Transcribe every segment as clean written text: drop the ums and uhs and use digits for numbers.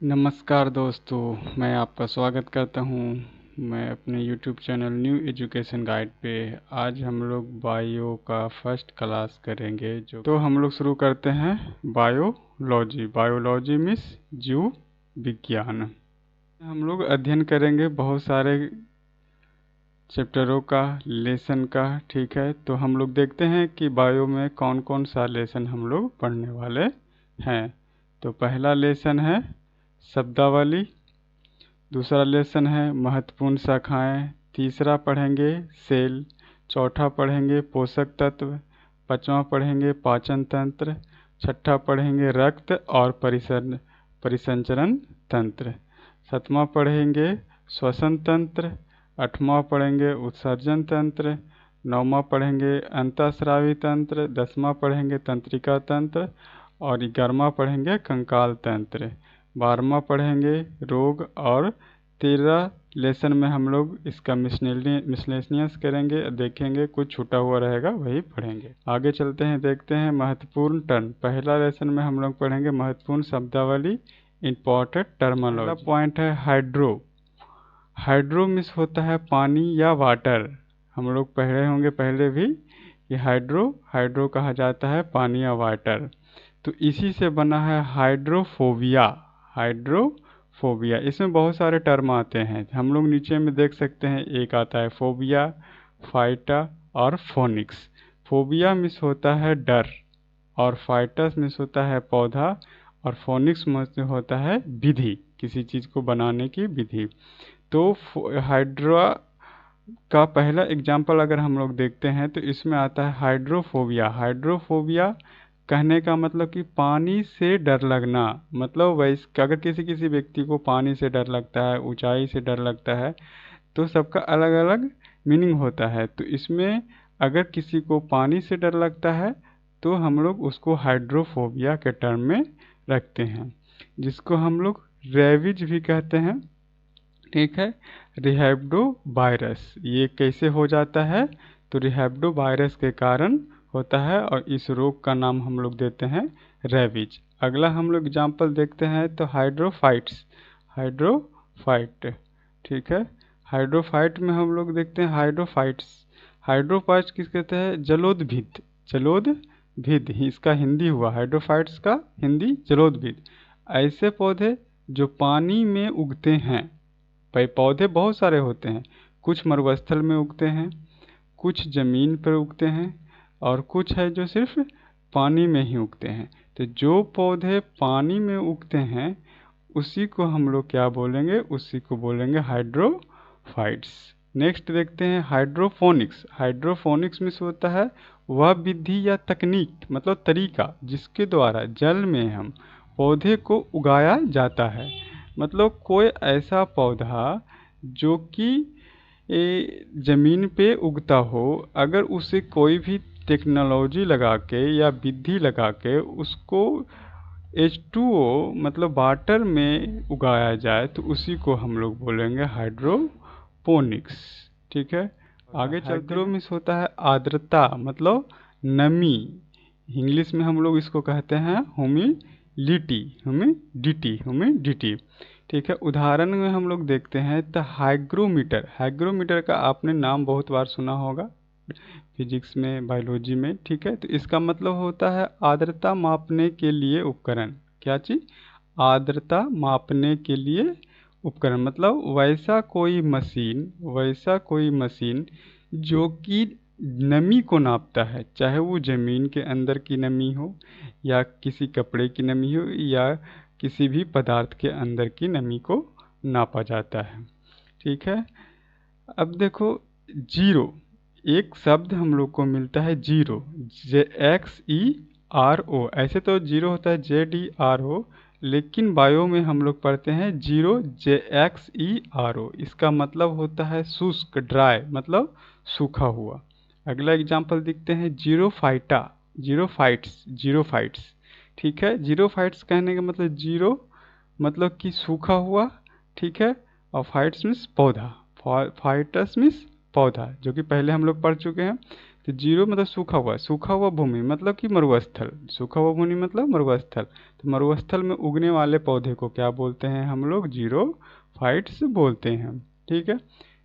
नमस्कार दोस्तों, मैं आपका स्वागत करता हूं। मैं अपने YouTube channel new education guide पे आज हम लोग बायो का फर्स्ट क्लास करेंगे। जो तो हम लोग शुरू करते हैं। बायोलॉजी बायोलॉजी मीन्स जीव विज्ञान। हम लोग अध्ययन करेंगे बहुत सारे चैप्टरों का, लेसन का। ठीक है, तो हम लोग देखते हैं कि बायो में कौन कौन सा लेसन हम लोग पढ़ने वाले हैं। तो पहला लेसन है शब्दावली, दूसरा लेसन है महत्वपूर्ण शाखाएं, तीसरा पढ़ेंगे सेल, चौथा पढ़ेंगे पोषक तत्व, पांचवा पढ़ेंगे पाचन तंत्र, छठा पढ़ेंगे रक्त और परिसंचरण तंत्र, सातवां पढ़ेंगे श्वसन तंत्र, आठवां पढ़ेंगे उत्सर्जन तंत्र, नौवां पढ़ेंगे अंतःस्रावी तंत्र, दसवां पढ़ेंगे तंत्रिका तंत्र और 11वां पढ़ेंगे कंकाल तंत्र, 12वां पढ़ेंगे रोग और 13 लेसन में हम लोग इसका मिसलेनियस करेंगे, देखेंगे कुछ छूटा हुआ रहेगा वही पढ़ेंगे। आगे चलते हैं, देखते हैं महत्वपूर्ण टर्म। पहला लेसन में हम लोग पढ़ेंगे महत्वपूर्ण शब्दावली, इंपॉर्टेंट टर्मिनोलॉजी। पहला पॉइंट है हाइड्रो। हाइड्रो मीन्स होता है पानी या वाटर। हम लोग पढ़े होंगे पहले भी कि हाइड्रो कहा जाता है पानी या वाटर। तो इसी से बना है हाइड्रोफोबिया। हाइड्रोफोबिया इसमें बहुत सारे टर्म आते हैं, हम लोग नीचे में देख सकते हैं। एक आता है फोबिया, फाइटा और फोनिक्स। फोबिया मीन्स होता है डर, और फाइटस मीन्स होता है पौधा, और फोनिक्स मीन्स होता है विधि, किसी चीज़ को बनाने की विधि। तो हाइड्रा का पहला एग्जाम्पल अगर हम लोग देखते हैं तो इसमें आता है हाइड्रोफोबिया। हाइड्रोफोबिया कहने का मतलब कि पानी से डर लगना। मतलब वैसे अगर किसी व्यक्ति को पानी से डर लगता है, ऊंचाई से डर लगता है, तो सबका अलग अलग मीनिंग होता है। तो इसमें अगर किसी को पानी से डर लगता है तो हम लोग उसको हाइड्रोफोबिया के टर्म में रखते हैं, जिसको हम लोग रेबीज भी कहते हैं। ठीक है, रिहैब्डो वायरस ये कैसे हो जाता है? तो रिहैब्डो वायरस के कारण होता है, और इस रोग का नाम हम लोग देते हैं रेबीज। अगला हम लोग एग्जाम्पल देखते हैं तो हाइड्रोफाइट्स। हाइड्रोफाइट, ठीक है, हाइड्रोफाइट में हम लोग देखते हैं हाइड्रोफाइट्स। हाइड्रोफाइट्स किस कहते हैं? जलोदभिद। जलोदभिद ही इसका हिंदी हुआ, हाइड्रोफाइट्स का हिंदी जलोदभिद। ऐसे पौधे जो पानी में उगते हैं। भाई पौधे बहुत सारे होते हैं, कुछ मरुस्थल में उगते हैं, कुछ ज़मीन पर उगते हैं, और कुछ है जो सिर्फ पानी में ही उगते हैं। तो जो पौधे पानी में उगते हैं उसी को हम लोग क्या बोलेंगे? उसी को बोलेंगे हाइड्रोफाइट्स। नेक्स्ट देखते हैं हाइड्रोफोनिक्स। हाइड्रोफोनिक्स में होता है वह विधि या तकनीक, मतलब तरीका, जिसके द्वारा जल में हम पौधे को उगाया जाता है। मतलब कोई ऐसा पौधा जो कि ज़मीन पे उगता हो, अगर उसे कोई भी टेक्नोलॉजी लगा के या विधि लगा के उसको H2O मतलब वाटर में उगाया जाए तो उसी को हम लोग बोलेंगे हाइड्रोपोनिक्स। ठीक है, आगे चलते हैं। मिस होता है आर्द्रता, मतलब नमी। इंग्लिश में हम लोग इसको कहते हैं ह्यूमिडिटी। ठीक है, उदाहरण में हम लोग देखते हैं तो हाइग्रोमीटर। हाइग्रोमीटर का आपने नाम बहुत बार सुना होगा फिजिक्स में, बायोलॉजी में। ठीक है, तो इसका मतलब होता है आर्द्रता मापने के लिए उपकरण। क्या चीज़? आर्द्रता मापने के लिए उपकरण, मतलब वैसा कोई मशीन जो कि नमी को नापता है, चाहे वो ज़मीन के अंदर की नमी हो, या किसी कपड़े की नमी हो, या किसी भी पदार्थ के अंदर की नमी को नापा जाता है। ठीक है, अब देखो जीरो, एक शब्द हम लोग को मिलता है जीरो, JXERO। ऐसे तो जीरो होता है JDRO, लेकिन बायो में हम लोग पढ़ते हैं जीरो JXERO। इसका मतलब होता है शुष्क, ड्राई, मतलब सूखा हुआ। अगला एग्जाम्पल देखते हैं जीरोफाइट्स। ठीक है, जीरोफाइट्स कहने का मतलब जीरो मतलब कि सूखा हुआ। ठीक है, और फाइट्स मीन्स पौधा, फाइटस मीन्स पौधा, जो कि पहले हम लोग पढ़ चुके हैं। तो जीरो मतलब सूखा हुआ भूमि मतलब कि मरुस्थल, सूखा हुआ भूमि मतलब मरुस्थल। तो मरुस्थल में उगने वाले पौधे को क्या बोलते हैं हम लोग? जीरोफाइट्स बोलते हैं। ठीक है,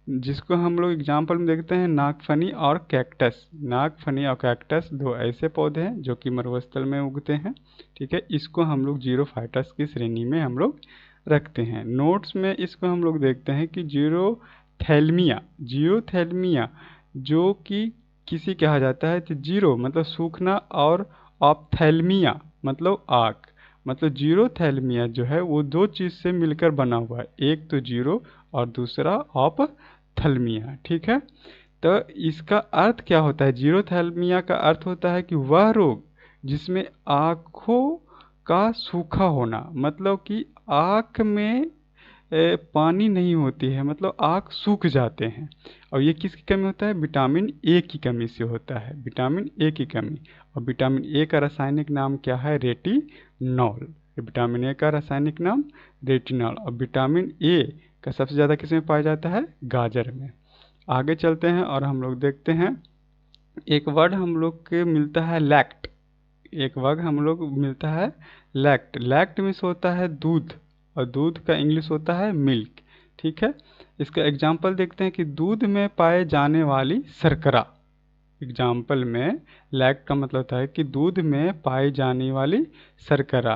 जिसको हम लोग एग्जाम्पल में देखते हैं नागफनी और कैक्टस। नागफनी और कैक्टस दो ऐसे पौधे हैं जो कि मरुस्थल में उगते हैं। ठीक है, इसको हम लोग जीरोफाइटस की श्रेणी में हम लोग रखते हैं। नोट्स में इसको हम लोग देखते हैं कि जियोथैल्मिया जो कि किसी कहा जाता है, तो जीरो मतलब सूखना और ऑप्थैल्मिया मतलब आग। मतलब जीरोथैल्मिया जो है वो दो चीज़ से मिलकर बना हुआ है, एक तो जीरो और दूसरा ऑप्थैल्मिया। ठीक है, तो इसका अर्थ क्या होता है? जीरोथैल्मिया का अर्थ होता है कि वह रोग जिसमें आँखों का सूखा होना, मतलब कि आँख में पानी नहीं होती है, मतलब आँख सूख जाते हैं। और ये किसकी कमी होता है? विटामिन ए की कमी से होता है, विटामिन ए की कमी। और विटामिन ए का रासायनिक नाम क्या है? रेटिनॉल। विटामिन ए का रासायनिक नाम रेटिनॉल। और विटामिन ए का सबसे ज़्यादा किस में पाया जाता है? गाजर में। आगे चलते हैं और हम लोग देखते हैं, एक वर्ड हम लोग के मिलता है लैक्ट। एक वर्ड हम लोग मिलता है लैक्ट। लैक्ट मीन्स होता है दूध, और दूध का इंग्लिश होता है मिल्क। ठीक है, इसका एग्जाम्पल देखते हैं कि दूध में पाए जाने वाली शर्करा। एग्जाम्पल में लैक्ट का मतलब होता है कि दूध में पाई जाने वाली शर्करा।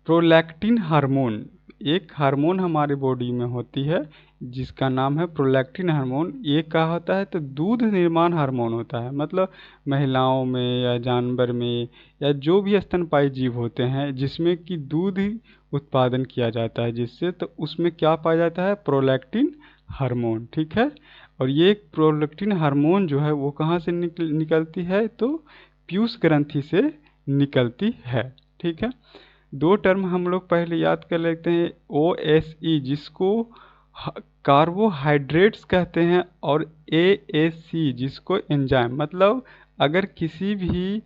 प्रोलैक्टिन हार्मोन, एक हार्मोन हमारी बॉडी में होती है जिसका नाम है प्रोलैक्टिन हार्मोन। ये क्या होता है? तो दूध निर्माण हार्मोन होता है। मतलब महिलाओं में या जानवर में या जो भी स्तनपायी जीव होते हैं जिसमें कि दूध ही उत्पादन किया जाता है जिससे, तो उसमें क्या पाया जाता है? Prolactin hormone. ठीक है, और ये प्रोलैक्टिन हार्मोन जो है वो कहाँ से निकलती है? तो पीयूष ग्रंथि से निकलती है। ठीक है, दो टर्म हम लोग पहले याद कर लेते हैं। ओ एस ई जिसको कार्बोहाइड्रेट्स कहते हैं, और ए एस सी जिसको एंजाइम। मतलब अगर किसी भी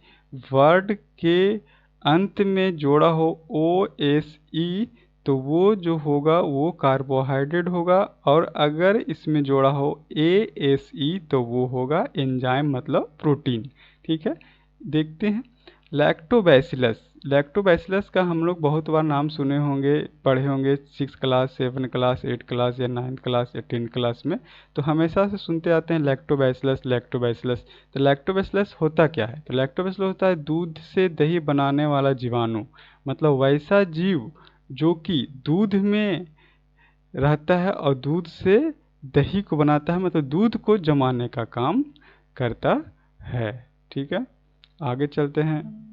वर्ड के अंत में जोड़ा हो ओ एस ई तो वो जो होगा वो कार्बोहाइड्रेट होगा, और अगर इसमें जोड़ा हो ए एस ई तो वो होगा एंजाइम मतलब प्रोटीन। ठीक है, देखते हैं लैक्टोबैसिलस। लैक्टोबैसिलस का हम लोग बहुत बार नाम सुने होंगे, पढ़े होंगे 6 क्लास, 7 क्लास, 8 क्लास या 9 क्लास या 10 क्लास में। तो हमेशा से सुनते आते हैं लैक्टोबैसिलस लैक्टोबैसिलस। तो लैक्टोबैसिलस होता क्या है? तो लैक्टोबैसिलस होता है दूध से दही बनाने वाला जीवाणु। मतलब वैसा जीव जो कि दूध में रहता है और दूध से दही को बनाता है, मतलब दूध को जमाने का काम करता है। ठीक है, आगे चलते हैं।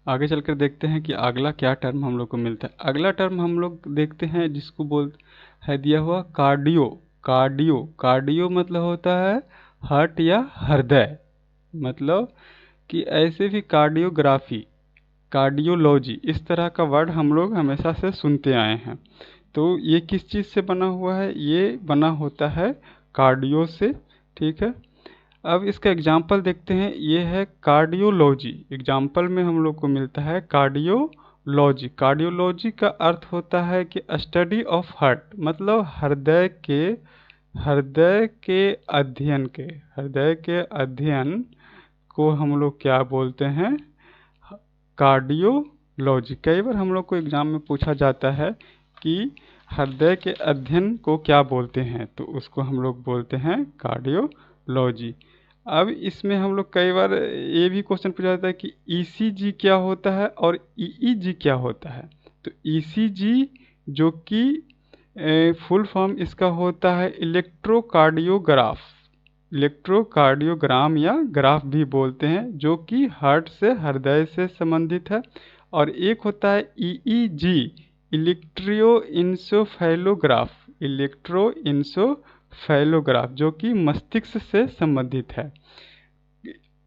आगे चलकर देखते हैं कि अगला क्या टर्म हम लोग को मिलता है। अगला टर्म हम लोग देखते हैं जिसको बोल है दिया हुआ कार्डियो। कार्डियो मतलब होता है हार्ट या हृदय। मतलब कि ऐसे भी कार्डियोग्राफी, कार्डियोलॉजी, इस तरह का वर्ड हम लोग हमेशा से सुनते आए हैं। तो ये किस चीज़ से बना हुआ है? ये बना होता है कार्डियो से। ठीक है, अब इसका एग्जाम्पल देखते हैं। ये है कार्डियोलॉजी। एग्जाम्पल में हम लोग को मिलता है कार्डियोलॉजी। कार्डियोलॉजी का अर्थ होता है कि स्टडी ऑफ हार्ट, मतलब हृदय के अध्ययन को हम लोग क्या बोलते हैं? कार्डियोलॉजी। कई बार हम लोग को एग्जाम में पूछा जाता है कि हृदय के अध्ययन को क्या बोलते हैं, तो उसको हम लोग बोलते हैं कार्डियोलॉजी। अब इसमें हम लोग कई बार ये भी क्वेश्चन पूछा जाता है कि ईसीजी क्या होता है और ईईजी क्या होता है। तो ईसीजी जो कि फुल फॉर्म इसका होता है इलेक्ट्रोकार्डियोग्राफ, इलेक्ट्रोकार्डियोग्राम या ग्राफ भी बोलते हैं, जो कि हार्ट से हृदय से संबंधित है। और एक होता है ईईजी इलेक्ट्रोइंसोफेलोग्राफ जो कि मस्तिष्क से संबंधित है।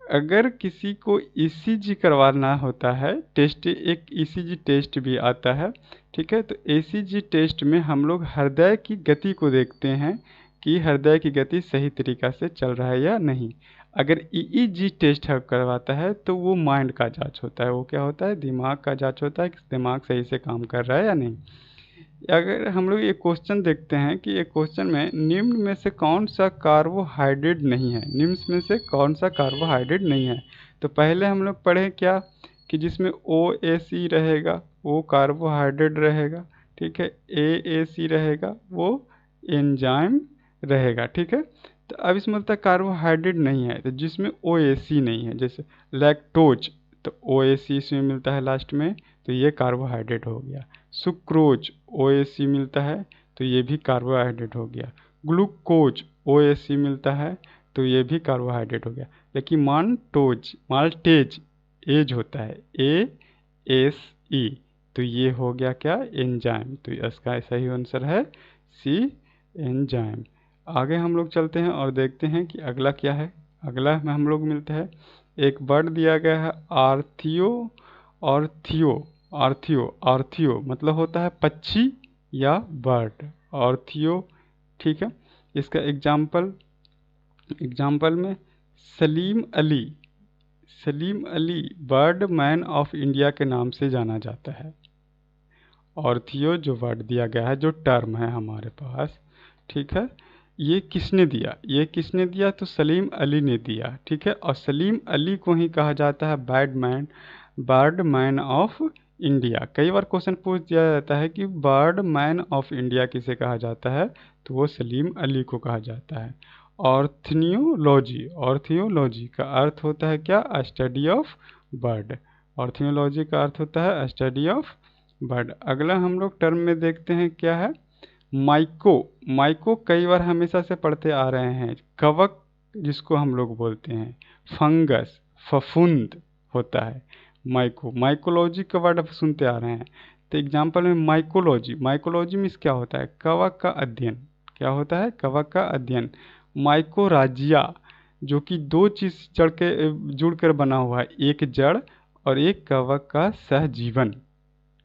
अगर किसी को ईसीजी करवाना होता है टेस्ट, एक ईसीजी टेस्ट भी आता है। ठीक है, तो ईसीजी टेस्ट में हम लोग हृदय की गति को देखते हैं कि हृदय की गति सही तरीक़ा से चल रहा है या नहीं। अगर ईईजी टेस्ट करवाता है तो वो माइंड का जांच होता है। वो क्या होता है? दिमाग का जांच होता है कि दिमाग सही से काम कर रहा है या नहीं। अगर हम लोग ये क्वेश्चन देखते हैं कि ये क्वेश्चन में निम्न में से कौन सा कार्बोहाइड्रेट नहीं है, निम्न में से कौन सा कार्बोहाइड्रेट नहीं है। तो पहले हम लोग पढ़े क्या कि जिसमें OAC रहेगा वो कार्बोहाइड्रेट रहेगा, ठीक है। AAC रहेगा वो एंजाइम रहेगा, ठीक है। तो अब इसमें बोलता है कार्बोहाइड्रेट नहीं है, तो जिसमें OAC नहीं है, जैसे लैक्टोज, तो OAC इसमें मिलता है लास्ट में, तो ये कार्बोहाइड्रेट हो गया। सुक्रोज OAC मिलता है, तो ये भी कार्बोहाइड्रेट हो गया। ग्लूकोज OAC मिलता है, तो ये भी कार्बोहाइड्रेट हो गया। लेकिन माल्टेज एज होता है ASE, तो ये हो गया क्या, एंजाइम। तो इसका सही आंसर है C, एंजाइम। आगे हम लोग चलते हैं और देखते हैं कि अगला क्या है। अगला में हम लोग मिलता है, एक वर्ड दिया गया है आर्थियो और आर्थियो मतलब होता है पक्षी या बर्ड, आर्थियो, ठीक है। इसका एग्जाम्पल में Salim Ali bird man of India के नाम से जाना जाता है। आर्थियो जो वर्ड दिया गया है, जो टर्म है हमारे पास, ठीक है, ये किसने दिया, तो सलीम अली ने दिया, ठीक है। और सलीम अली को ही कहा जाता है बर्ड मैन ऑफ इंडिया। कई बार क्वेश्चन पूछ दिया जाता है कि बर्ड मैन ऑफ इंडिया किसे कहा जाता है, तो वो सलीम अली को कहा जाता है। ऑर्थियोलॉजी का अर्थ होता है क्या, स्टडी ऑफ बर्ड। ऑर्थियोलॉजी का अर्थ होता है स्टडी ऑफ बर्ड। अगला हम लोग टर्म में देखते हैं क्या है, माइको कई बार हमेशा से पढ़ते आ रहे हैं, कवक जिसको हम लोग बोलते हैं, फंगस, फफूंद होता है माइकोलॉजी का वर्ड सुनते आ रहे हैं। तो एग्जाम्पल में माइकोलॉजी में क्या होता है, कवक का अध्ययन, क्या होता है, कवक का अध्ययन। माइकोराजिया जो कि दो चीज जुड़कर बना हुआ है, एक जड़ और एक कवक का सहजीवन,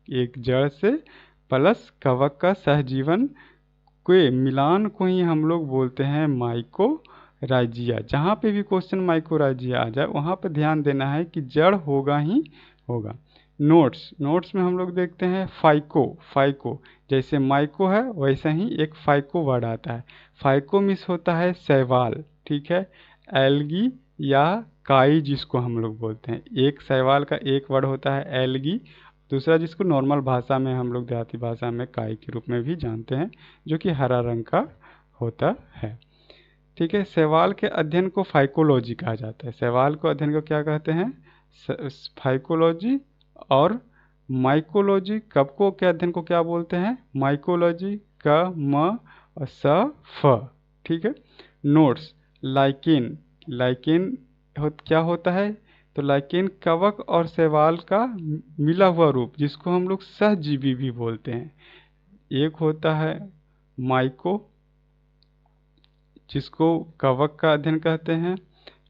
एक जड़ से प्लस कवक का सहजीवन के मिलान को ही हम लोग बोलते हैं माइकोराजिया। जहाँ पे भी क्वेश्चन माइकोराजिया आ जाए वहाँ पे ध्यान देना है कि जड़ होगा ही होगा। नोट्स में हम लोग देखते हैं फाइको, जैसे माइको है वैसा ही एक फाइको वर्ड आता है। फाइको मिस होता है शैवाल, ठीक है, एल्गी या काई जिसको हम लोग बोलते हैं। एक शैवाल का एक वर्ड होता है एल्गी, दूसरा जिसको नॉर्मल भाषा में हम लोग देहाती भाषा में काई के रूप में भी जानते हैं, जो कि हरा रंग का होता है, ठीक है। शैवाल के अध्ययन को फाइकोलॉजी कहा जाता है। शैवाल को अध्ययन को क्या कहते हैं, फाइकोलॉजी। और माइकोलॉजी कब को के अध्ययन को क्या बोलते हैं, माइकोलॉजी, का म और स फ, ठीक है। नोट्स, लाइकेन क्या होता है, तो लाइकेन कवक और शैवाल का मिला हुआ रूप जिसको हम लोग सहजीवी भी बोलते हैं। एक होता है माइको जिसको कवक का अध्ययन कहते हैं,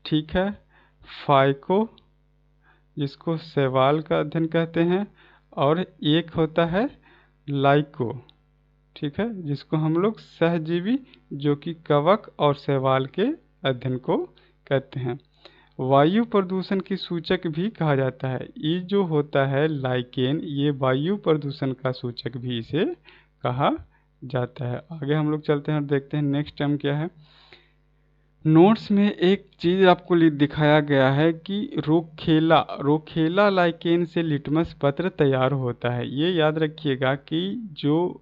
ठीक है, फाइको जिसको शैवाल का अध्ययन कहते हैं, और एक होता है लाइको, ठीक है, जिसको हम लोग सहजीवी जो कि कवक और शैवाल के अध्ययन को कहते हैं। वायु प्रदूषण की सूचक भी कहा जाता है। ये जो होता है लाइकेन, ये वायु प्रदूषण का सूचक भी इसे कहा जाता है। आगे हम लोग चलते हैं और देखते हैं नेक्स्ट टर्म क्या है। नोट्स में एक चीज़ आपको दिखाया गया है कि रोखेला लाइकेन से लिटमस पत्र तैयार होता है। ये याद रखिएगा कि जो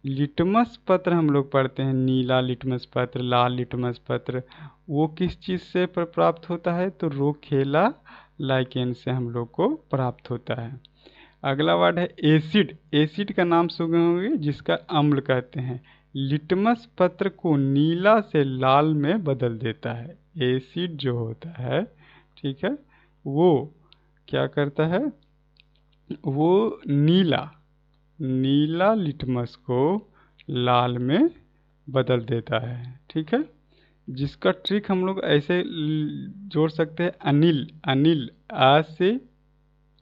लिटमस पत्र हम लोग पढ़ते हैं, नीला लिटमस पत्र, लाल लिटमस पत्र, वो किस चीज़ से प्राप्त होता है, तो रोखेला लाइकेन से हम लोग को प्राप्त होता है। अगला वर्ड है एसिड का नाम सुने होंगे जिसका अम्ल कहते हैं। लिटमस पत्र को नीला से लाल में बदल देता है। एसिड जो होता है, ठीक है, वो क्या करता है, वो नीला लिटमस को लाल में बदल देता है, ठीक है। जिसका ट्रिक हम लोग ऐसे जोड़ सकते हैं, अनिल आ से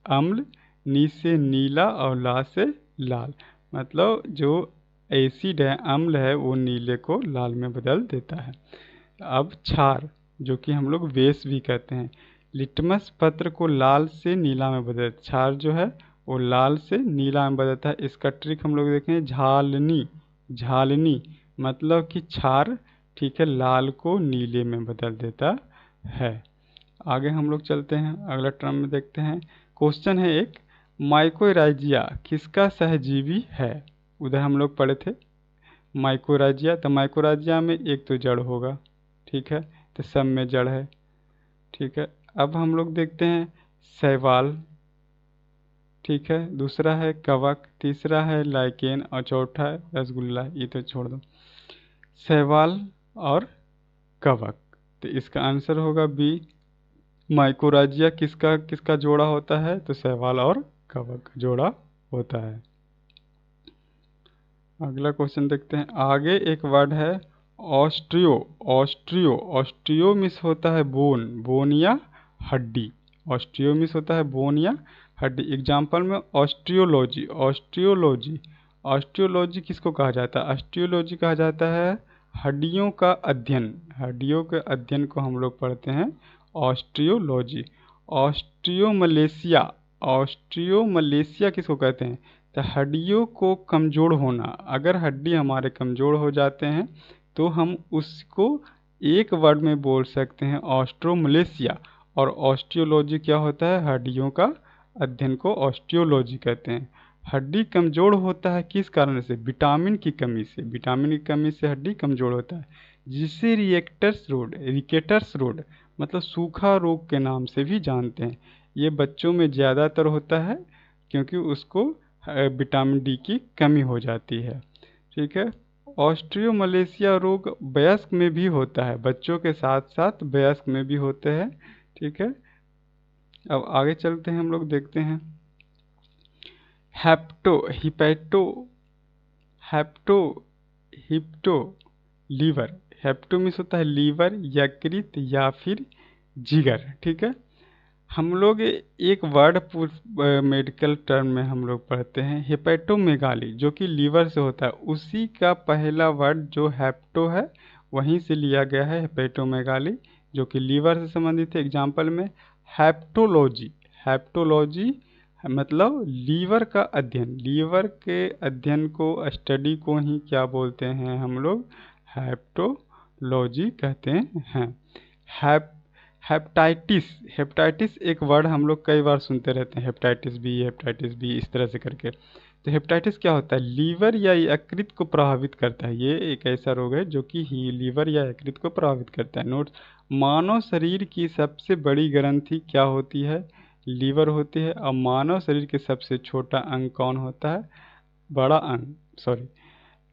अम्ल, नी से नीला और ला से लाल, मतलब जो एसिड है, अम्ल है, वो नीले को लाल में बदल देता है। अब क्षार जो कि हम लोग बेस भी कहते हैं, लिटमस पत्र को लाल से नीला में बदल, क्षार जो है वो लाल से नीला में बदलता है। इसका ट्रिक हम लोग देखें, झालनी, झालनी मतलब कि क्षार, ठीक है, लाल को नीले में बदल देता है। आगे हम लोग चलते हैं, अगला टर्म में देखते हैं। क्वेश्चन है एक, माइकोराइजिया किसका सहजीवी है? उधर हम लोग पढ़े थे माइकोराइजिया, तो माइकोराइजिया में एक तो जड़ होगा, ठीक है, तो सब में जड़ है, ठीक है। अब हम लोग देखते हैं शैवाल, ठीक है, दूसरा है कवक, तीसरा है लाइकेन और चौथा है रसगुल्ला। ये तो छोड़ दो, शैवाल और कवक, तो इसका आंसर होगा बी। माइकोराइजिया किसका किसका जोड़ा होता है? तो शैवाल और कवक का जोड़ा होता है। अगला क्वेश्चन देखते हैं। आगे एक वर्ड है ऑस्ट्रियो, ऑस्ट्रियो, ऑस्ट्रियो मिस होता है बोन, बोन या हड्डी। ऑस्ट्रियो मिस होता है बोन या हड्डी। एग्जाम्पल में ऑस्ट्रियोलॉजी, ऑस्ट्रियोलॉजी, ऑस्ट्रियोलॉजी किसको कहा जाता है? ऑस्ट्रियोलॉजी कहा जाता है हड्डियों का अध्ययन, हड्डियों के अध्ययन को हम लोग पढ़ते हैं ऑस्ट्रियोलॉजी। ऑस्ट्रियोमलेशिया, ऑस्ट्रियोमलेशिया किसको कहते हैं? तो हड्डियों को कमज़ोर होना। अगर हड्डी हमारे कमज़ोर हो जाते हैं तो हम उसको एक वर्ड में बोल सकते हैं ऑस्ट्रोमलेशिया। और ऑस्टियोलॉजी क्या होता है? हड्डियों का अध्ययन को ऑस्टियोलॉजी कहते हैं। हड्डी कमज़ोर होता है किस कारण से? विटामिन की कमी से, विटामिन की कमी से हड्डी कमज़ोर होता है, जिसे रिएक्टर्स रोड, रिकेटर्स रोड मतलब सूखा रोग के नाम से भी जानते हैं। ये बच्चों में ज़्यादातर होता है क्योंकि उसको विटामिन डी की कमी हो जाती है, ठीक है। ऑस्ट्रियोमलेशिया रोग वयस्क में भी होता है, बच्चों के साथ साथ वयस्क में भी होते हैं, ठीक है। अब आगे चलते हैं, हम लोग देखते हैं हेप्टो, हिपैटो, हेप्टो, हिप्टो, लीवर। हेप्टो मीन्स होता है लीवर, यकृत या फिर जिगर, ठीक है। हम लोग एक वर्ड मेडिकल टर्म में हम लोग पढ़ते हैं हेपेटोमेगाली, जो कि लीवर से होता है। उसी का पहला वर्ड जो हेप्टो है वहीं से लिया गया है हेपेटोमेगाली, जो कि लीवर से संबंधित है। एग्जाम्पल में हेप्टोलॉजी, हेप्टोलॉजी मतलब लीवर का अध्ययन, लीवर के अध्ययन को, स्टडी को ही क्या बोलते हैं हम लोग? हेप्टोलॉजी कहते हैं। हेपेटाइटिस, हेपेटाइटिस एक वर्ड हम लोग कई बार सुनते रहते हैं, हेपेटाइटिस बी, इस तरह से करके। तो हेपेटाइटिस क्या होता है? लीवर या यकृत को प्रभावित करता है। ये एक ऐसा रोग है जो कि लीवर या यकृत को प्रभावित करता है। नोट, मानव शरीर की सबसे बड़ी ग्रंथि क्या होती है? लीवर होती है। और मानव शरीर के सबसे छोटा अंग कौन होता है? बड़ा अंग, सॉरी,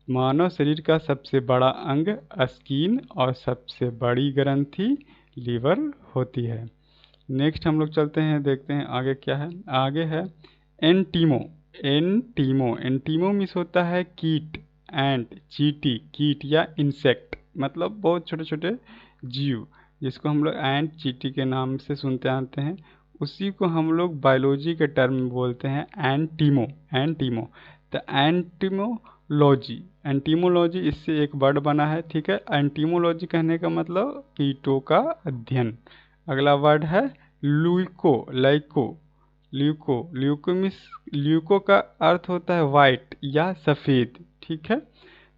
मानव शरीर का सबसे बड़ा अंग स्किन और सबसे बड़ी ग्रंथि लीवर होती है। नेक्स्ट हम लोग चलते हैं, देखते हैं आगे क्या है। आगे है एंटीमो, एंटीमो, एंटीमो मीन्स होता है कीट, एंट चींटी, कीट या इंसेक्ट मतलब बहुत छोटे छोटे जीव, जिसको हम लोग एंट चींटी के नाम से सुनते आते हैं। उसी को हम लोग बायोलॉजी के टर्म में बोलते हैं एंटीमो, एंटीमो। तो एंटीमोलॉजी, एंटीमोलॉजी इससे एक वर्ड बना है, ठीक है। एंटीमोलॉजी कहने का मतलब कीटों का अध्ययन। अगला वर्ड है leuco, lyco, leuco, leuco means, leuco का अर्थ होता है वाइट या सफ़ेद, ठीक है।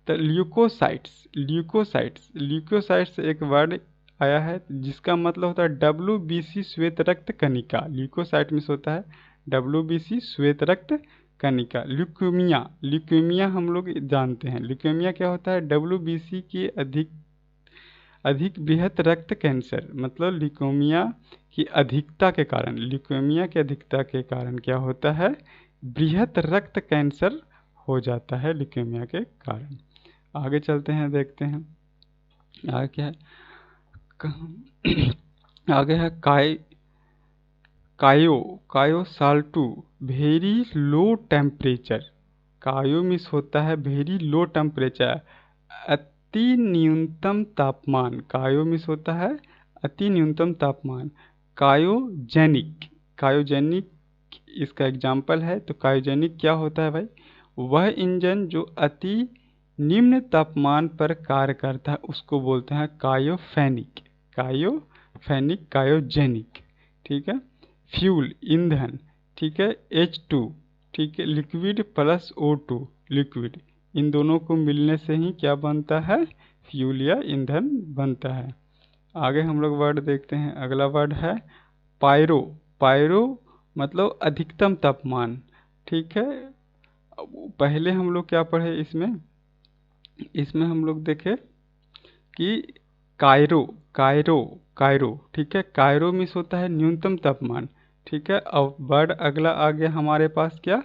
तो ल्यूकोसाइट्स, ल्यूकोसाइट्स, ल्यूकोसाइट्स एक वर्ड आया है जिसका मतलब होता है WBC श्वेत रक्त कणिका। ल्यूकोसाइट मीन्स होता है WBC श्वेत रक्त कणिका। ल्यूकेमिया, ल्यूकेमिया हम लोग जानते हैं। ल्यूकेमिया क्या होता है? WBC के अधिक बृहत रक्त कैंसर, मतलब ल्यूकेमिया की अधिकता के कारण, ल्यूकेमिया की अधिकता के कारण क्या होता है? बृहत रक्त कैंसर हो जाता है ल्यूकेमिया के कारण। आगे चलते हैं, देखते हैं आगे क्या है। आगे है कायो, कायो साल्टू, वेरी लो टेम्परेचर। कायो मिस होता है वेरी लो टेम्परेचर, अति न्यूनतम तापमान। कायो मिस होता है अति न्यूनतम तापमान। कायोजेनिक, कायोजेनिक इसका एग्जाम्पल है। तो कायोजेनिक क्या होता है भाई? वह इंजन जो अति निम्न तापमान पर कार्य करता है उसको बोलते हैं कायोफेनिक, कायोफेनिक, कायोजेनिक, ठीक है। फ्यूल ईंधन, ठीक है। H2, ठीक है, लिक्विड प्लस O2 लिक्विड, इन दोनों को मिलने से ही क्या बनता है, फ्यूल या ईंधन बनता है। आगे हम लोग वर्ड देखते हैं। अगला वर्ड है पायरो। पायरो मतलब अधिकतम तापमान। ठीक है, पहले हम लोग क्या पढ़े इसमें, इसमें हम लोग देखे कि कायरो, कायरो, कायरो, ठीक है, कायरो मीन्स होता है न्यूनतम तापमान। ठीक है, अब वर्ड अगला आ गया हमारे पास क्या,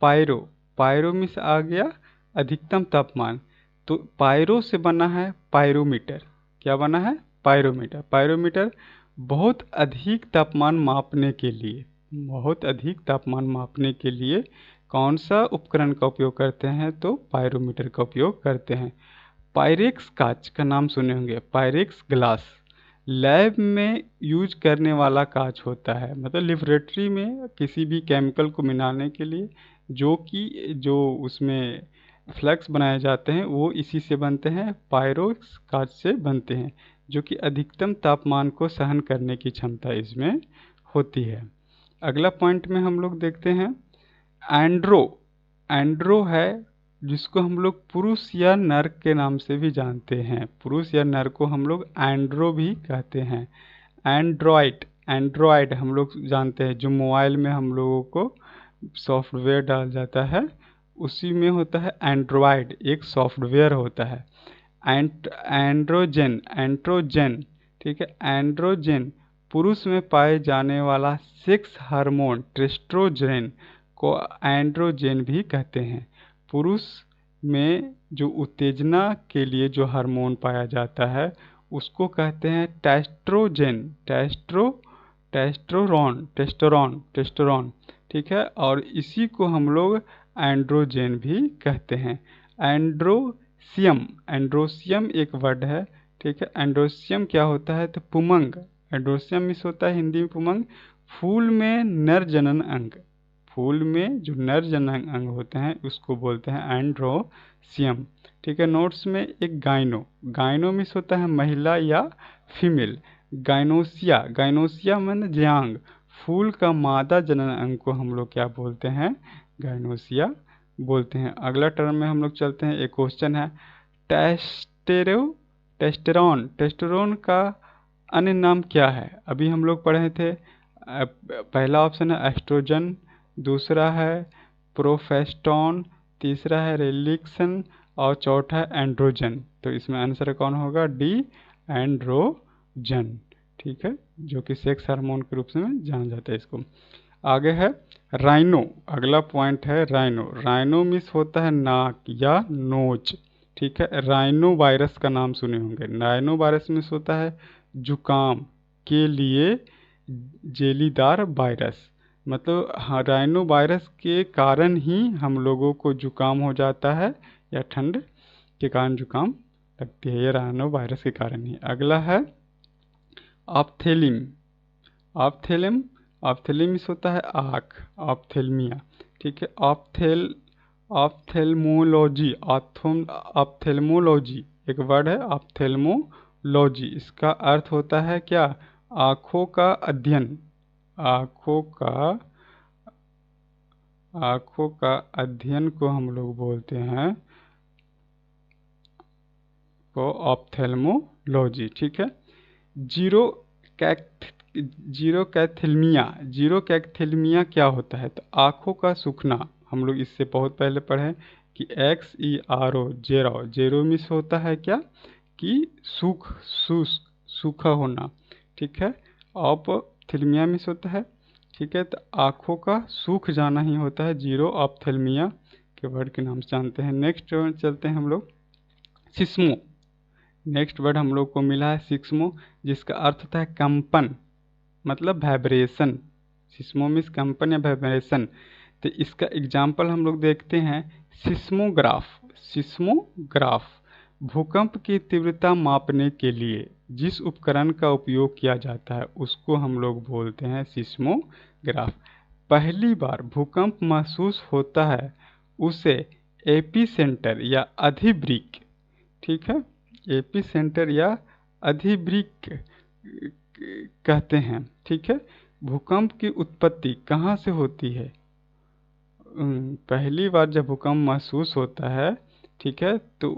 पायरो। पायरो मीन्स आ गया अधिकतम तापमान। तो पायरो से बना है पायरोमीटर। क्या बना है, पायरोमीटर। पायरोमीटर बहुत अधिक तापमान मापने के लिए, बहुत अधिक तापमान मापने के लिए कौन सा उपकरण का उपयोग करते हैं, तो पायरोमीटर का उपयोग करते हैं। पायरेक्स कांच का नाम सुने होंगे, पायरेक्स ग्लास लैब में यूज करने वाला कांच होता है, मतलब लेबोरेटरी में किसी भी केमिकल को मिलाने के लिए जो उसमें फ्लक्स बनाए जाते हैं वो इसी से बनते हैं, पायरेक्स कांच से बनते हैं, जो कि अधिकतम तापमान को सहन करने की क्षमता इसमें होती है। अगला पॉइंट में हम लोग देखते हैं एंड्रो। एंड्रो है जिसको हम लोग पुरुष या नर के नाम से भी जानते हैं, पुरुष या नर को हम लोग एंड्रो भी कहते हैं। एंड्रॉयड, एंड्रॉयड हम लोग जानते हैं, जो मोबाइल में हम लोगों को सॉफ्टवेयर डाल जाता है उसी में होता है एंड्रॉयड, एक सॉफ्टवेयर होता है। एंड्रोजन, एंड्रोजन, ठीक है, एंड्रोजन पुरुष में पाए जाने वाला सेक्स हार्मोन टेस्टोस्टेरोन को एंड्रोजन भी कहते हैं। पुरुष में जो उत्तेजना के लिए जो हार्मोन पाया जाता है उसको कहते हैं टेस्ट्रोजन, टेस्टोस्टेरोन, टेस्टोस्टेरोन, ठीक है, और इसी को हम लोग एंड्रोजन भी कहते हैं। एंड्रोसियम, एंड्रोसियम एक वर्ड है, ठीक है, एंड्रोसियम क्या होता है, तो पुमंग। एंड्रोसियम मीन्स होता है हिंदी में पुमंग, फूल में नर जनन अंग, फूल में जो नर जनन अंग होते हैं उसको बोलते हैं एंड्रोसियम। ठीक है, नोट्स में एक गाइनो, गाइनो मीन्स होता है महिला या फीमेल। गाइनोसिया, गाइनोसिया मन ज्यांग, फूल का मादा जनन अंग को हम लोग क्या बोलते हैं, गाइनोसिया बोलते हैं। अगला टर्म में हम लोग चलते हैं, एक क्वेश्चन है टेस्टेरोन, टेस्टेरोन का अन्य नाम क्या है। अभी हम लोग पढ़े थे, पहला ऑप्शन है एस्ट्रोजन, दूसरा है प्रोफेस्टोन, तीसरा है रिलेक्सन और चौथा है एंड्रोजन। तो इसमें आंसर कौन होगा, डी, एंड्रोजन, ठीक है, जो कि सेक्स हार्मोन के रूप में जाना जाता है इसको। आगे है राइनो। अगला पॉइंट है राइनो। राइनो मीन्स होता है नाक या नोच, ठीक है, राइनो वायरस का नाम सुने होंगे। राइनो वायरस मीन्स होता है जुकाम के लिए जेलीदार वायरस, मतलब हाँ, राइनो वायरस के कारण ही हम लोगों को जुकाम हो जाता है या ठंड के कारण जुकाम लगती है, ये राइनो वायरस के कारण ही। अगला है ऑप्थेलिम। ऑप्थेलिम, ऑप्थेलिमिस होता है आँख, ऑप्थेल्मिया, ठीक है, ऑप्थेल्मोलॉजी, ऑप्थेल्मोलॉजी एक वर्ड है, ऑप्थेल्मोलॉजी, इसका अर्थ होता है क्या, आँखों का अध्ययन, आँखों का अध्ययन को हम लोग बोलते हैं को ऑप्थेल्मोलॉजी, ठीक है। जीरोकैथेल्मिया, जीरोकैथेल्मिया क्या होता है, तो आँखों का सूखना। हम लोग इससे बहुत पहले पढ़े कि XERO, जेरो, जेरो मीन्स होता है क्या, कि सूखा होना, ठीक है, ऑप्थेल्मिया मीन्स होता है, ठीक है, तो आँखों का सूख जाना ही होता है, जीरो ऑप्थेल्मिया के वर्ड के नाम से जानते हैं। नेक्स्ट चलते हैं हम लोग सिस्मो। नेक्स्ट वर्ड हम लोग को मिला है सिस्मो, जिसका अर्थ होता है कंपन, मतलब वाइब्रेशन। सिस्मो मीन्स कंपन या वाइब्रेशन। तो इसका एग्जाम्पल हम लोग देखते हैं सिस्मोग्राफ। सिस्मोग्राफ भूकंप की तीव्रता मापने के लिए जिस उपकरण का उपयोग किया जाता है उसको हम लोग बोलते हैं सिस्मोग्राफ। पहली बार भूकंप महसूस होता है उसे एपीसेंटर या अधिवृक्क, ठीक है, एपीसेंटर या अधिवृक्क कहते हैं, ठीक है। भूकंप की उत्पत्ति कहाँ से होती है, पहली बार जब भूकंप महसूस होता है, ठीक है, तो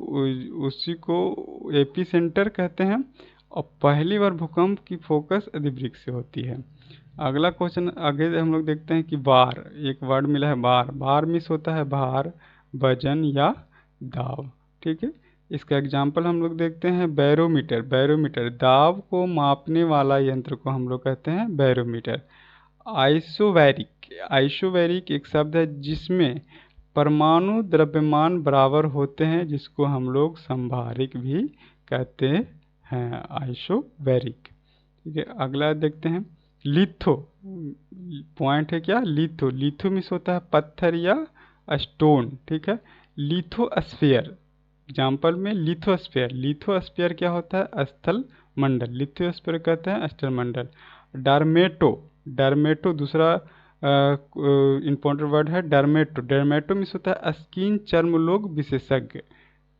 उसी को एपी सेंटर कहते हैं। और पहली बार भूकंप की फोकस अधिवृक्ष से होती है। अगला क्वेश्चन आगे हम लोग देखते हैं कि बार, एक वर्ड मिला है बार। बार मीन्स होता है भार, वजन या दाब, ठीक है। इसका एग्जाम्पल हम लोग देखते हैं बैरोमीटर। बैरोमीटर दाब को मापने वाला यंत्र को हम लोग कहते हैं बैरोमीटर। आइसोबैरिक, आइसोबैरिक एक शब्द है जिसमें परमाणु द्रव्यमान बराबर होते हैं, जिसको हम लोग संभारिक भी कहते हैं, आइसोबैरिक, ठीक है। अगला देखते हैं लिथो। पॉइंट है क्या, लिथो। लिथो मीन्स होता है पत्थर या स्टोन, ठीक है। लिथोस्फीयर, एग्जाम्पल में लिथोस्फीयर। लिथोस्फीयर क्या होता है, स्थल मंडल। लिथोस्फीयर कहते हैं स्थल मंडल। डरमेटो, डरमेटो दूसरा इंपॉर्टेंट वर्ड है डरमेटो। डरमेटो मीन्स होता है स्किन चर्म रोग विशेषज्ञ।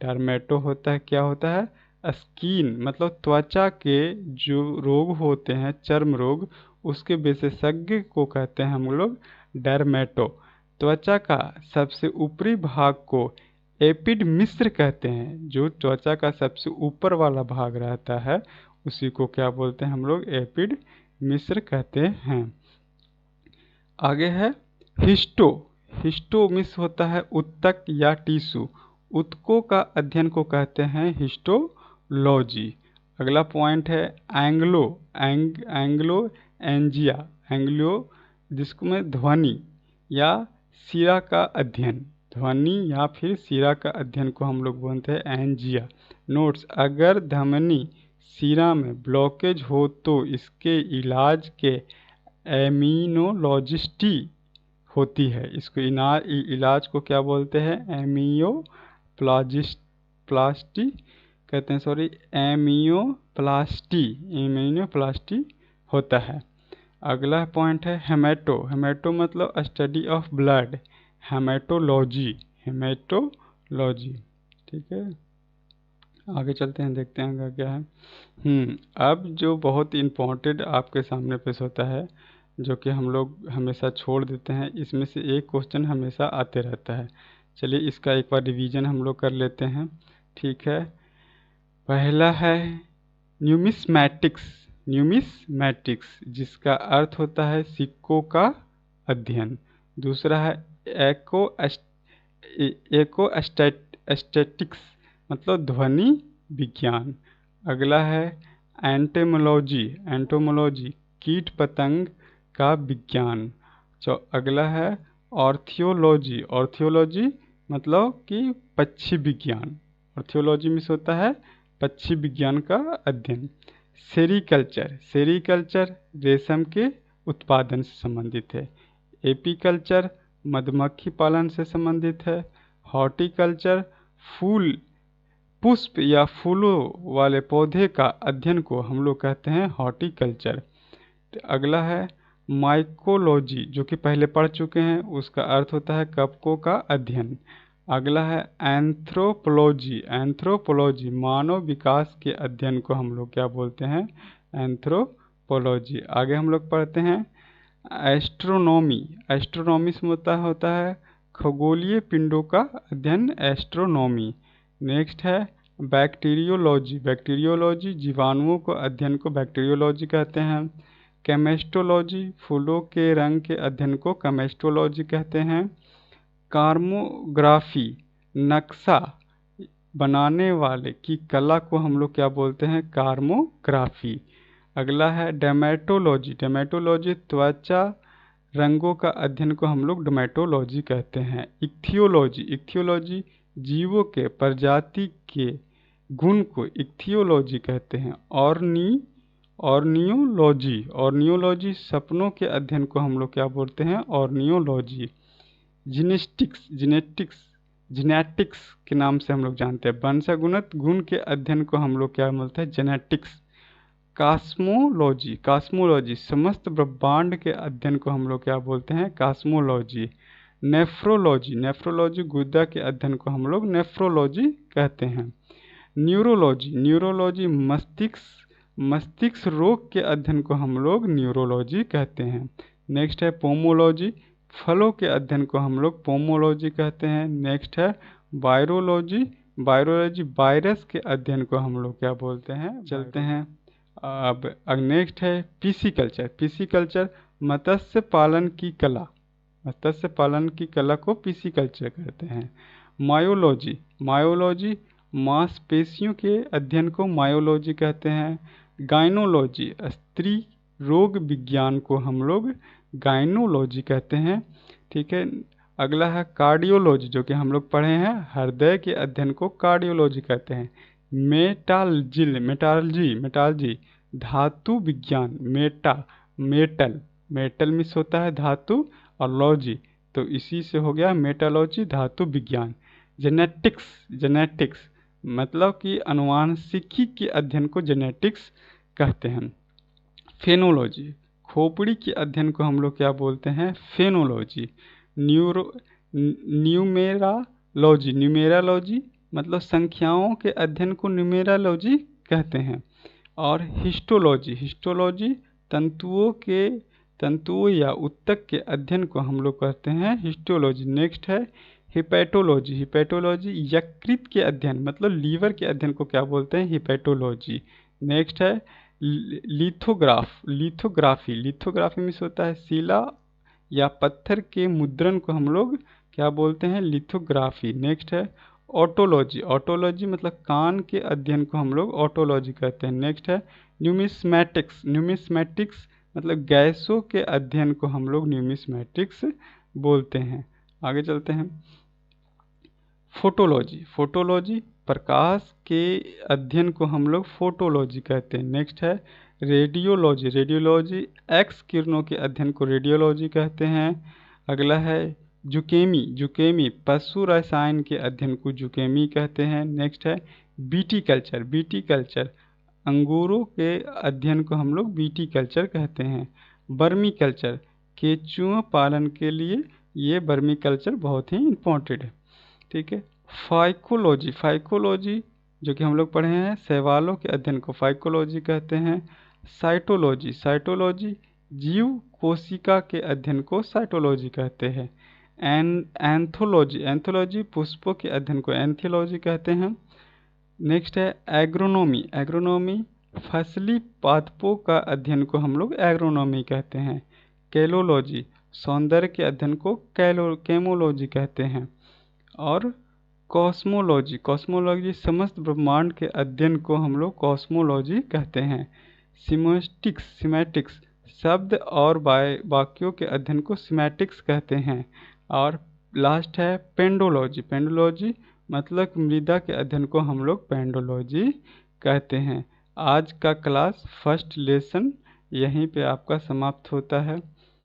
डरमेटो होता है, क्या होता है, स्किन मतलब त्वचा के जो रोग होते हैं, चर्म रोग, उसके विशेषज्ञ को कहते हैं हम लोग डरमेटो। त्वचा का सबसे ऊपरी भाग को एपिडमिस्र कहते हैं। जो त्वचा का सबसे ऊपर वाला भाग रहता है उसी को क्या बोलते हैं हम लोग, एपिडमिस्र कहते हैं। आगे है हिस्टो। हिस्टो मीन्स होता है ऊतक या टिश्यू। ऊतकों का अध्ययन को कहते हैं हिस्टोलॉजी। अगला पॉइंट है एंग्लो। एंग्लो एंजिया, एंग्लो जिसको में ध्वनि या शिरा का अध्ययन, ध्वनि या फिर शिरा का अध्ययन को हम लोग बोलते हैं एंजिया। नोट्स, अगर धमनी शिरा में ब्लॉकेज हो तो इसके इलाज के एमिनोलॉजिस्टी होती है। इसको इलाज को क्या बोलते हैं, प्लास्टी कहते हैं, सॉरी एमियोप्लास्टी, एमियोप्लास्टी होता है। अगला पॉइंट है हेमेटो। हेमेटो मतलब study of blood, haematology, haematology, ठीक है। आगे चलते हैं, देखते हैं आगे क्या है। अब जो बहुत इम्पोर्टेंट आपके सामने पेश होता है, जो कि हम लोग हमेशा छोड़ देते हैं, इसमें से एक क्वेश्चन हमेशा आते रहता है। चलिए इसका एक बार रिवीजन हम लोग कर लेते हैं, ठीक है। पहला है न्यूमिस्मैटिक्स। न्यूमिस्मैटिक्स जिसका अर्थ होता है सिक्कों का अध्ययन। दूसरा है एकोस्टैटिक्स मतलब ध्वनि विज्ञान। अगला है एंटेमोलॉजी। एंटोमोलॉजी कीट पतंग का विज्ञान। अगला है ऑर्थियोलॉजी। ऑर्थियोलॉजी मतलब कि पक्षी विज्ञान। ऑर्थियोलॉजी में होता है पक्षी विज्ञान का अध्ययन। सेरीकल्चर, सेरीकल्चर रेशम के उत्पादन से संबंधित है। एपीकल्चर मधुमक्खी पालन से संबंधित है। हॉर्टिकल्चर फूल, पुष्प या फूलों वाले पौधे का अध्ययन को हम लोग कहते हैं हॉर्टिकल्चर। अगला है माइकोलॉजी, जो कि पहले पढ़ चुके हैं, उसका अर्थ होता है कवकों का अध्ययन। अगला है एंथ्रोपोलॉजी। एंथ्रोपोलॉजी मानव विकास के अध्ययन को हम लोग क्या बोलते हैं, एंथ्रोपोलॉजी। आगे हम लोग पढ़ते हैं एस्ट्रोनॉमी। एस्ट्रोनॉमी से होता है खगोलीय पिंडों का अध्ययन, एस्ट्रोनॉमी। नेक्स्ट है बैक्टीरियोलॉजी। बैक्टीरियोलॉजी जीवाणुओं को अध्ययन को बैक्टीरियोलॉजी कहते हैं। केमिस्टोलॉजी फूलों के रंग के अध्ययन को केमिस्टोलॉजी कहते हैं। कार्मोग्राफी नक्शा बनाने वाले की कला को हम लोग क्या बोलते हैं, कार्मोग्राफी। अगला है डर्मेटोलॉजी। डर्मेटोलॉजी त्वचा रंगों का अध्ययन को हम लोग डर्मेटोलॉजी कहते हैं। इक्थियोलॉजी। इक्थियोलॉजी जीवों के प्रजाति के गुण को इक्थियोलॉजी कहते हैं। ऑर्नियोलॉजी। ऑर्नियोलॉजी सपनों के अध्ययन को हम लोग क्या बोलते हैं, ऑर्नियोलॉजी। जीनेटिक्स। जेनेटिक्स के नाम से हम लोग जानते हैं। वंशानुगत गुण के अध्ययन को हम लोग क्या बोलते हैं, जेनेटिक्स। कॉस्मोलॉजी। कॉस्मोलॉजी समस्त ब्रह्मांड के अध्ययन को हम लोग क्या बोलते हैं, कॉस्मोलॉजी। नेफ्रोलॉजी। नेफ्रोलॉजी गुर्दा के अध्ययन को हम लोग नेफ्रोलॉजी कहते हैं। न्यूरोलॉजी। न्यूरोलॉजी मस्तिष्क रोग के अध्ययन को हम लोग न्यूरोलॉजी कहते हैं। नेक्स्ट है पोमोलॉजी। फलों के अध्ययन को हम लोग पोमोलॉजी कहते हैं। नेक्स्ट है वायरोलॉजी, वायरोलॉजी वायरस के अध्ययन को हम लोग क्या बोलते हैं, चलते हैं। अब नेक्स्ट है पिसिकल्चर, पिसिकल्चर मत्स्य पालन की कला, मत्स्य पालन की कला को पिसिकल्चर कहते हैं। मायोलॉजी, मायोलॉजी मांसपेशियों के अध्ययन को मायोलॉजी कहते हैं। गायनोलॉजी स्त्री रोग विज्ञान को हम लोग गायनोलॉजी कहते हैं। ठीक है, अगला है कार्डियोलॉजी, जो कि हम लोग पढ़े हैं, हृदय के अध्ययन को कार्डियोलॉजी कहते हैं। मेटालजी, मेटालजी धातु विज्ञान, मेटल, मेटल मिस होता है धातु और लॉजी, तो इसी से हो गया मेटालॉजी धातु विज्ञान। जेनेटिक्स, जेनेटिक्स मतलब कि अनुवांशिकी के अध्ययन को जेनेटिक्स कहते हैं। फेनोलॉजी खोपड़ी के अध्ययन को हम लोग क्या बोलते हैं, फेनोलॉजी। न्यूमेरालॉजी, न्यूमेरालॉजी मतलब संख्याओं के अध्ययन को न्यूमेरालॉजी कहते हैं। और हिस्टोलॉजी, हिस्टोलॉजी तंतुओं या उत्तक के अध्ययन को हम लोग कहते हैं हिस्टोलॉजी। नेक्स्ट है हिपैटोलॉजी, हिपैटोलॉजी यकृत के अध्ययन मतलब लीवर के अध्ययन को क्या बोलते हैं, हिपैटोलॉजी। नेक्स्ट है लिथोग्राफ, लिथोग्राफी, लिथोग्राफी में होता है शिला या पत्थर के मुद्रण को हम लोग क्या बोलते हैं, लिथोग्राफी। नेक्स्ट है ऑटोलॉजी, ऑटोलॉजी मतलब कान के अध्ययन को हम लोग ऑटोलॉजी कहते हैं। नेक्स्ट है न्यूमिस्मैटिक्स, न्यूमिस्मैटिक्स मतलब गैसों के अध्ययन को हम लोग न्यूमिस्मैटिक्स बोलते हैं। आगे चलते हैं। फोटोलॉजी, फोटोलॉजी प्रकाश के अध्ययन को हम लोग फोटोलॉजी कहते हैं। नेक्स्ट है रेडियोलॉजी, रेडियोलॉजी एक्स किरणों के अध्ययन को रेडियोलॉजी कहते हैं। अगला है जुकेमी, जुकेमी पशु रसायन के अध्ययन को जुकेमी कहते हैं। नेक्स्ट है बीटीकल्चर, बीटीकल्चर अंगूरों के अध्ययन को हम लोग बीटीकल्चर कहते हैं। बर्मी कल्चर केंचुआ पालन के लिए ये बर्मी कल्चर बहुत ही इम्पोर्टेंट है। ठीक है, फाइकोलॉजी, फाइकोलॉजी जो कि हम लोग पढ़े हैं शैवालों के अध्ययन को फाइकोलॉजी कहते हैं। साइटोलॉजी, साइटोलॉजी जीव कोशिका के अध्ययन को साइटोलॉजी कहते हैं। एंथोलॉजी, एंथोलॉजी पुष्पों के अध्ययन को एंथोलॉजी कहते हैं। नेक्स्ट है एग्रोनॉमी, एग्रोनॉमी फसली पादपों का अध्ययन को हम लोग एग्रोनॉमी कहते हैं। कैलोलॉजी सौंदर्य के अध्ययन को केमोलॉजी कहते हैं। और कॉस्मोलॉजी, कॉस्मोलॉजी समस्त ब्रह्मांड के अध्ययन को हम लोग कॉस्मोलॉजी कहते हैं। सिमेटिक्स, सिमेटिक्स शब्द और वाक्यों के अध्ययन को सिमेटिक्स कहते हैं। और लास्ट है पेंडोलॉजी, पेंडोलॉजी मतलब मृदा के अध्ययन को हम लोग पेंडोलॉजी कहते हैं। आज का क्लास फर्स्ट लेसन यहीं पे आपका समाप्त होता है।